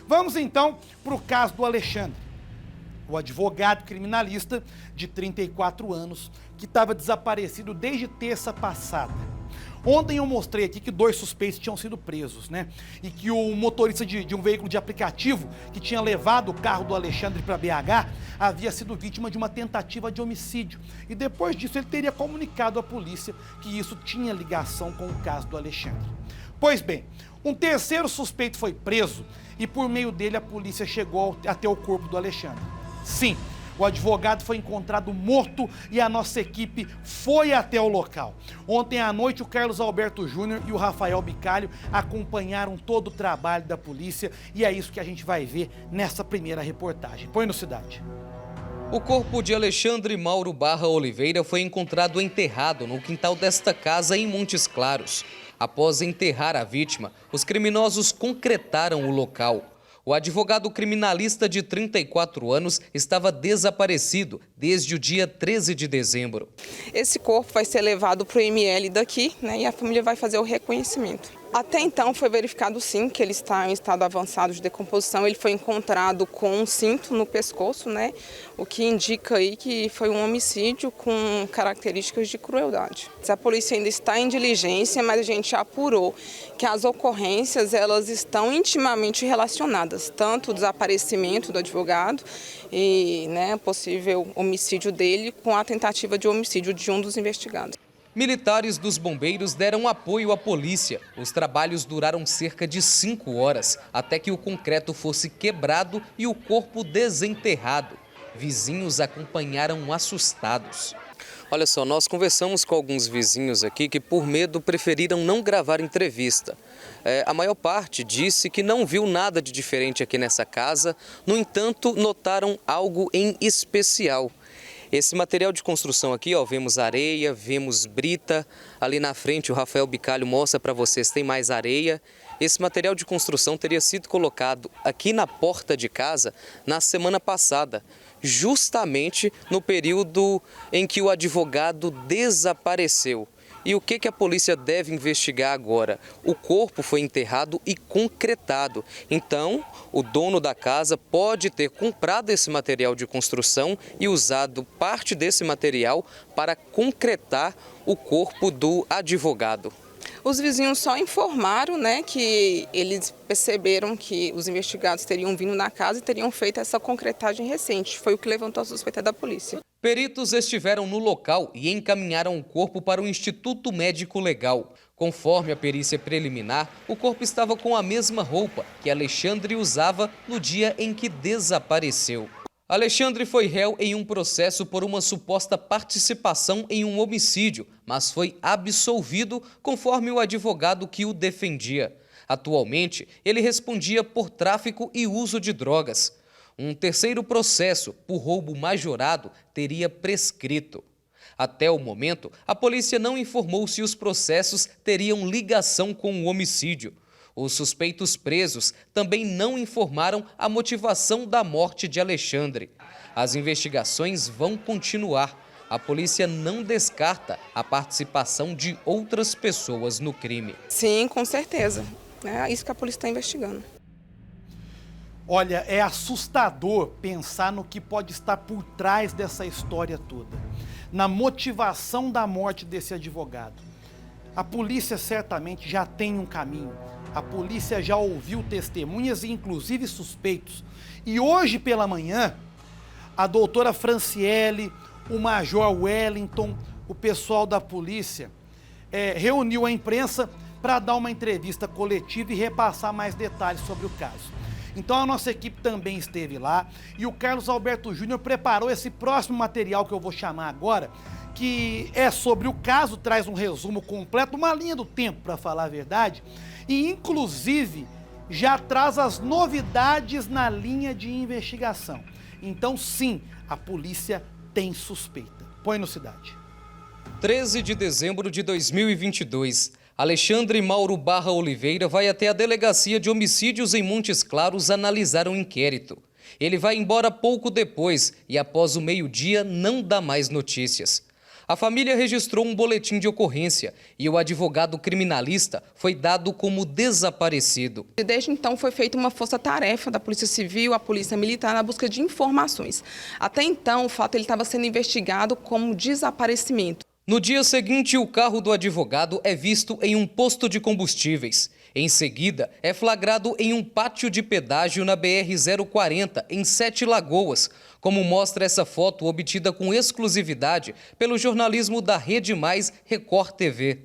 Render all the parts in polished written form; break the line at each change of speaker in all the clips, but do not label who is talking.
Vamos então para o caso do Alexandre, o advogado criminalista de 34 anos que estava desaparecido desde terça passada. Ontem eu mostrei aqui que 2 suspeitos tinham sido presos, né? E que o motorista de um veículo de aplicativo que tinha levado o carro do Alexandre para BH havia sido vítima de uma tentativa de homicídio. E depois disso ele teria comunicado à polícia que isso tinha ligação com o caso do Alexandre. Pois bem, um terceiro suspeito foi preso e por meio dele a polícia chegou até o corpo do Alexandre. Sim, o advogado foi encontrado morto e a nossa equipe foi até o local. Ontem à noite, o Carlos Alberto Júnior e o Rafael Bicalho acompanharam todo o trabalho da polícia e é isso que a gente vai ver nessa primeira reportagem. Põe no Cidade.
O corpo de Alexandre Mauro Barra Oliveira foi encontrado enterrado no quintal desta casa em Montes Claros. Após enterrar a vítima, os criminosos concretaram o local. O advogado criminalista de 34 anos estava desaparecido desde o dia 13 de dezembro.
Esse corpo vai ser levado para o ML daqui, né, e a família vai fazer o reconhecimento. Até então foi verificado sim que ele está em estado avançado de decomposição. Ele foi encontrado com um cinto no pescoço, né, o que indica aí que foi um homicídio com características de crueldade. A polícia ainda está em diligência, mas a gente apurou que as ocorrências elas estão intimamente relacionadas, tanto o desaparecimento do advogado e, né, possível homicídio dele com a tentativa de homicídio de um dos investigados.
Militares dos bombeiros deram apoio à polícia. Os trabalhos duraram cerca de 5 horas, até que o concreto fosse quebrado e o corpo desenterrado. Vizinhos acompanharam assustados. Olha só, nós conversamos com alguns vizinhos aqui que, por medo, preferiram não gravar entrevista. A maior parte disse que não viu nada de diferente aqui nessa casa, no entanto, notaram algo em especial. Esse material de construção aqui, ó, vemos areia, vemos brita. Ali na frente o Rafael Bicalho mostra para vocês, tem mais areia. Esse material de construção teria sido colocado aqui na porta de casa na semana passada, justamente no período em que o advogado desapareceu. E o que a polícia deve investigar agora? O corpo foi enterrado e concretado. Então, o dono da casa pode ter comprado esse material de construção e usado parte desse material para concretar o corpo do advogado.
Os vizinhos só informaram, né, que eles perceberam que os investigados teriam vindo na casa e teriam feito essa concretagem recente. Foi o que levantou a suspeita da polícia.
Peritos estiveram no local e encaminharam o corpo para o Instituto Médico Legal. Conforme a perícia preliminar, o corpo estava com a mesma roupa que Alexandre usava no dia em que desapareceu. Alexandre foi réu em um processo por uma suposta participação em um homicídio, mas foi absolvido conforme o advogado que o defendia. Atualmente, ele respondia por tráfico e uso de drogas. Um terceiro processo, por roubo majorado, teria prescrito. Até o momento, a polícia não informou se os processos teriam ligação com o homicídio. Os suspeitos presos também não informaram a motivação da morte de Alexandre. As investigações vão continuar. A polícia não descarta a participação de outras pessoas no crime.
Sim, com certeza. É isso que a polícia está investigando.
Olha, é assustador pensar no que pode estar por trás dessa história toda, na motivação da morte desse advogado. A polícia certamente já tem um caminho, a polícia já ouviu testemunhas e inclusive suspeitos. E hoje pela manhã, a doutora Franciele, o major Wellington, o pessoal da polícia reuniu a imprensa para dar uma entrevista coletiva e repassar mais detalhes sobre o caso. Então a nossa equipe também esteve lá e o Carlos Alberto Júnior preparou esse próximo material que eu vou chamar agora, que é sobre o caso, traz um resumo completo, uma linha do tempo, para falar a verdade, e inclusive já traz as novidades na linha de investigação. Então sim, a polícia tem suspeita. Põe no Cidade.
13 de dezembro de 2022. Alexandre Mauro Barra Oliveira vai até a Delegacia de Homicídios em Montes Claros analisar um inquérito. Ele vai embora pouco depois e após o meio-dia não dá mais notícias. A família registrou um boletim de ocorrência e o advogado criminalista foi dado como desaparecido.
Desde então foi feita uma força-tarefa da Polícia Civil, a Polícia Militar, na busca de informações. Até então, o fato ele estava sendo investigado como desaparecimento.
No dia seguinte, o carro do advogado é visto em um posto de combustíveis. Em seguida, é flagrado em um pátio de pedágio na BR-040, em Sete Lagoas, como mostra essa foto obtida com exclusividade pelo jornalismo da Rede Mais Record TV.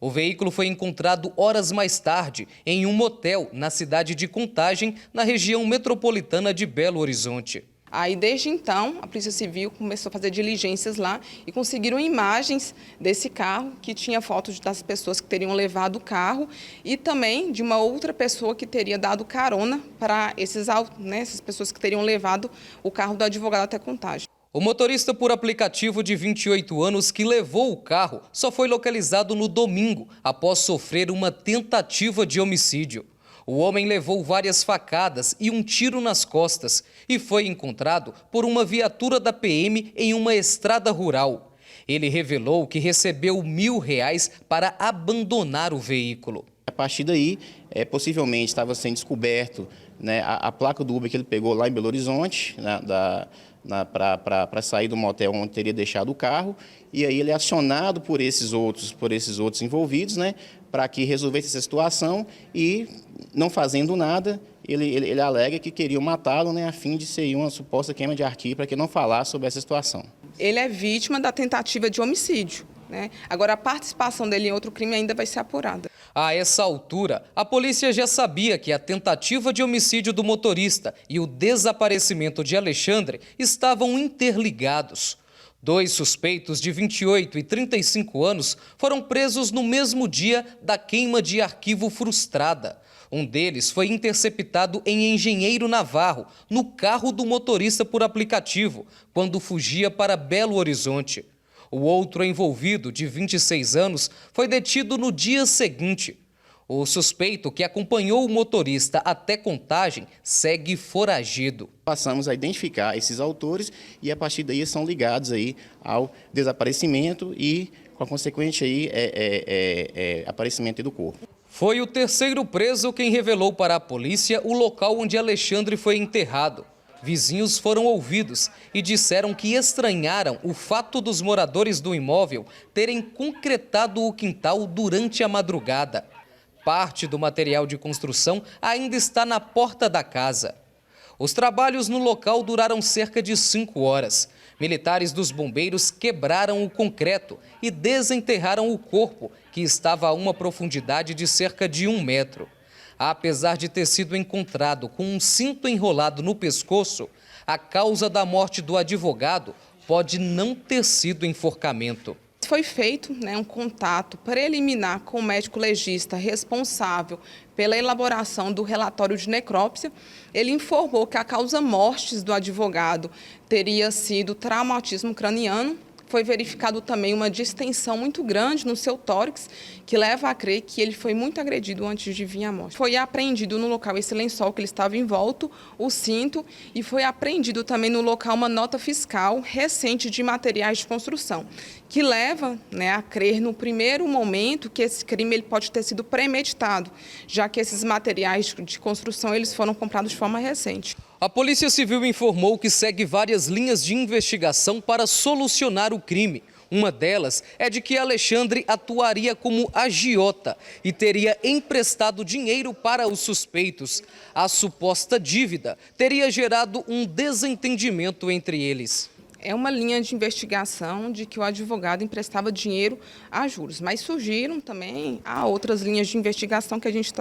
O veículo foi encontrado horas mais tarde em um motel na cidade de Contagem, na região metropolitana de Belo Horizonte.
Aí, desde então, a Polícia Civil começou a fazer diligências lá e conseguiram imagens desse carro, que tinha fotos das pessoas que teriam levado o carro e também de uma outra pessoa que teria dado carona para essas pessoas que teriam levado o carro do advogado até Contagem.
O motorista por aplicativo de 28 anos que levou o carro só foi localizado no domingo, após sofrer uma tentativa de homicídio. O homem levou várias facadas e um tiro nas costas e foi encontrado por uma viatura da PM em uma estrada rural. Ele revelou que recebeu R$1.000 para abandonar o veículo.
A partir daí, possivelmente estava sendo descoberto, né, a placa do Uber que ele pegou lá em Belo Horizonte, né, para sair do motel onde teria deixado o carro, e aí ele é acionado por esses outros envolvidos, né, para que resolvesse essa situação e, não fazendo nada, ele alega que queriam matá-lo, né, a fim de ser uma suposta queima de arquivo, para que não falasse sobre essa situação.
Ele é vítima da tentativa de homicídio, né? Agora, a participação dele em outro crime ainda vai ser apurada.
A essa altura, a polícia já sabia que a tentativa de homicídio do motorista e o desaparecimento de Alexandre estavam interligados. 2 suspeitos de 28 e 35 anos foram presos no mesmo dia da queima de arquivo frustrada. Um deles foi interceptado em Engenheiro Navarro, no carro do motorista por aplicativo, quando fugia para Belo Horizonte. O outro envolvido, de 26 anos, foi detido no dia seguinte. O suspeito, que acompanhou o motorista até Contagem, segue foragido.
Passamos a identificar esses autores e, a partir daí, são ligados aí ao desaparecimento e, com a consequente aí, aparecimento do corpo.
Foi o terceiro preso quem revelou para a polícia o local onde Alexandre foi enterrado. Vizinhos foram ouvidos e disseram que estranharam o fato dos moradores do imóvel terem concretado o quintal durante a madrugada. Parte do material de construção ainda está na porta da casa. Os trabalhos no local duraram cerca de 5 horas. Militares dos bombeiros quebraram o concreto e desenterraram o corpo, que estava a uma profundidade de cerca de 1 metro. Apesar de ter sido encontrado com um cinto enrolado no pescoço, a causa da morte do advogado pode não ter sido enforcamento.
Foi feito, né, um contato preliminar com o médico legista responsável pela elaboração do relatório de necrópsia. Ele informou que a causa mortis do advogado teria sido traumatismo craniano. Foi verificado também uma distensão muito grande no seu tórax, que leva a crer que ele foi muito agredido antes de vir à morte. Foi apreendido no local esse lençol que ele estava envolto, o cinto, e foi apreendido também no local uma nota fiscal recente de materiais de construção, que leva, né, a crer no primeiro momento que esse crime ele pode ter sido premeditado, já que esses materiais de construção eles foram comprados de forma recente.
A Polícia Civil informou que segue várias linhas de investigação para solucionar o crime. Uma delas é de que Alexandre atuaria como agiota e teria emprestado dinheiro para os suspeitos. A suposta dívida teria gerado um desentendimento entre eles.
É uma linha de investigação de que o advogado emprestava dinheiro a juros, mas surgiram também outras linhas de investigação que a gente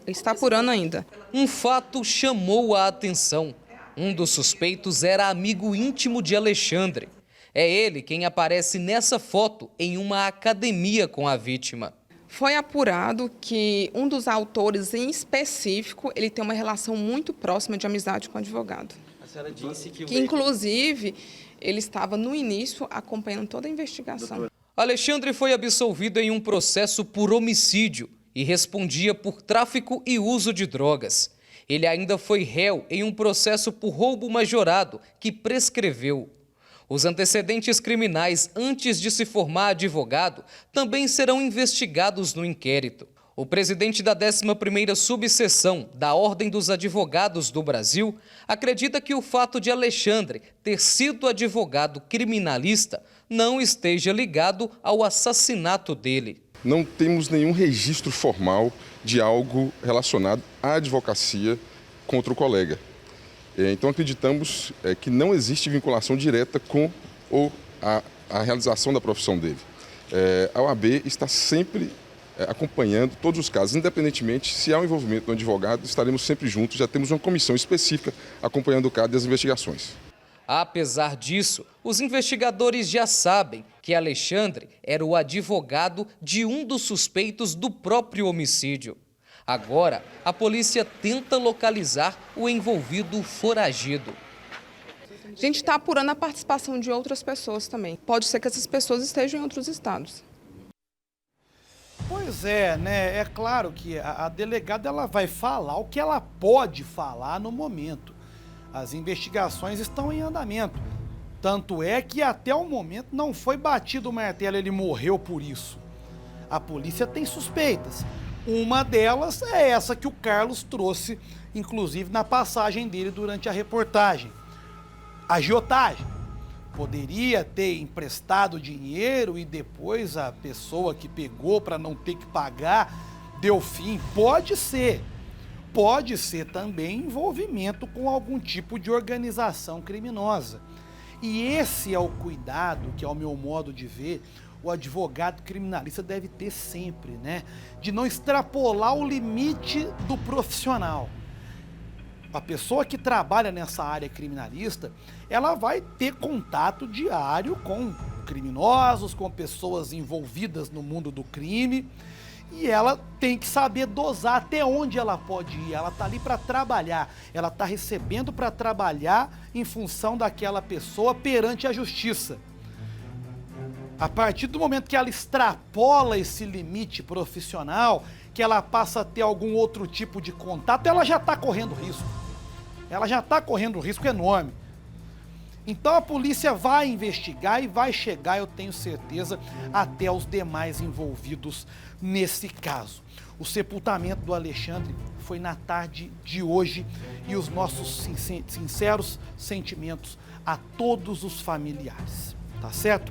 está apurando ainda.
Um fato chamou a atenção. Um dos suspeitos era amigo íntimo de Alexandre. É ele quem aparece nessa foto em uma academia com a vítima.
Foi apurado que um dos autores em específico, ele tem uma relação muito próxima de amizade com o advogado.
A senhora disse que
inclusive, ele estava no início acompanhando toda a investigação.
Alexandre foi absolvido em um processo por homicídio e respondia por tráfico e uso de drogas. Ele ainda foi réu em um processo por roubo majorado que prescreveu. Os antecedentes criminais antes de se formar advogado também serão investigados no inquérito. O presidente da 11ª Subseção da Ordem dos Advogados do Brasil acredita que o fato de Alexandre ter sido advogado criminalista não esteja ligado ao assassinato dele.
Não temos nenhum registro formal de algo relacionado à advocacia contra o colega. Então acreditamos que não existe vinculação direta com a realização da profissão dele. A OAB está sempre acompanhando todos os casos, independentemente se há um envolvimento do advogado, estaremos sempre juntos, já temos uma comissão específica acompanhando o caso e as investigações.
Apesar disso, os investigadores já sabem que Alexandre era o advogado de um dos suspeitos do próprio homicídio. Agora, a polícia tenta localizar o envolvido foragido.
A gente está apurando a participação de outras pessoas também. Pode ser que essas pessoas estejam em outros estados.
Pois é, né? É claro que a delegada ela vai falar o que ela pode falar no momento. As investigações estão em andamento. Tanto é que até o momento não foi batido o martelo, ele morreu por isso. A polícia tem suspeitas. Uma delas é essa que o Carlos trouxe, inclusive na passagem dele durante a reportagem. Agiotagem. Poderia ter emprestado dinheiro e depois a pessoa que pegou para não ter que pagar deu fim. Pode ser. Pode ser também envolvimento com algum tipo de organização criminosa. E esse é o cuidado que, ao meu modo de ver, o advogado criminalista deve ter sempre, né? De não extrapolar o limite do profissional. A pessoa que trabalha nessa área criminalista, ela vai ter contato diário com criminosos, com pessoas envolvidas no mundo do crime, e ela tem que saber dosar até onde ela pode ir. Ela está ali para trabalhar, ela está recebendo para trabalhar em função daquela pessoa perante a justiça. A partir do momento que ela extrapola esse limite profissional, que ela passa a ter algum outro tipo de contato, ela já está correndo risco. Ela já está correndo um risco enorme. Então a polícia vai investigar e vai chegar, eu tenho certeza, até os demais envolvidos nesse caso. O sepultamento do Alexandre foi na tarde de hoje e os nossos sinceros sentimentos a todos os familiares, tá certo?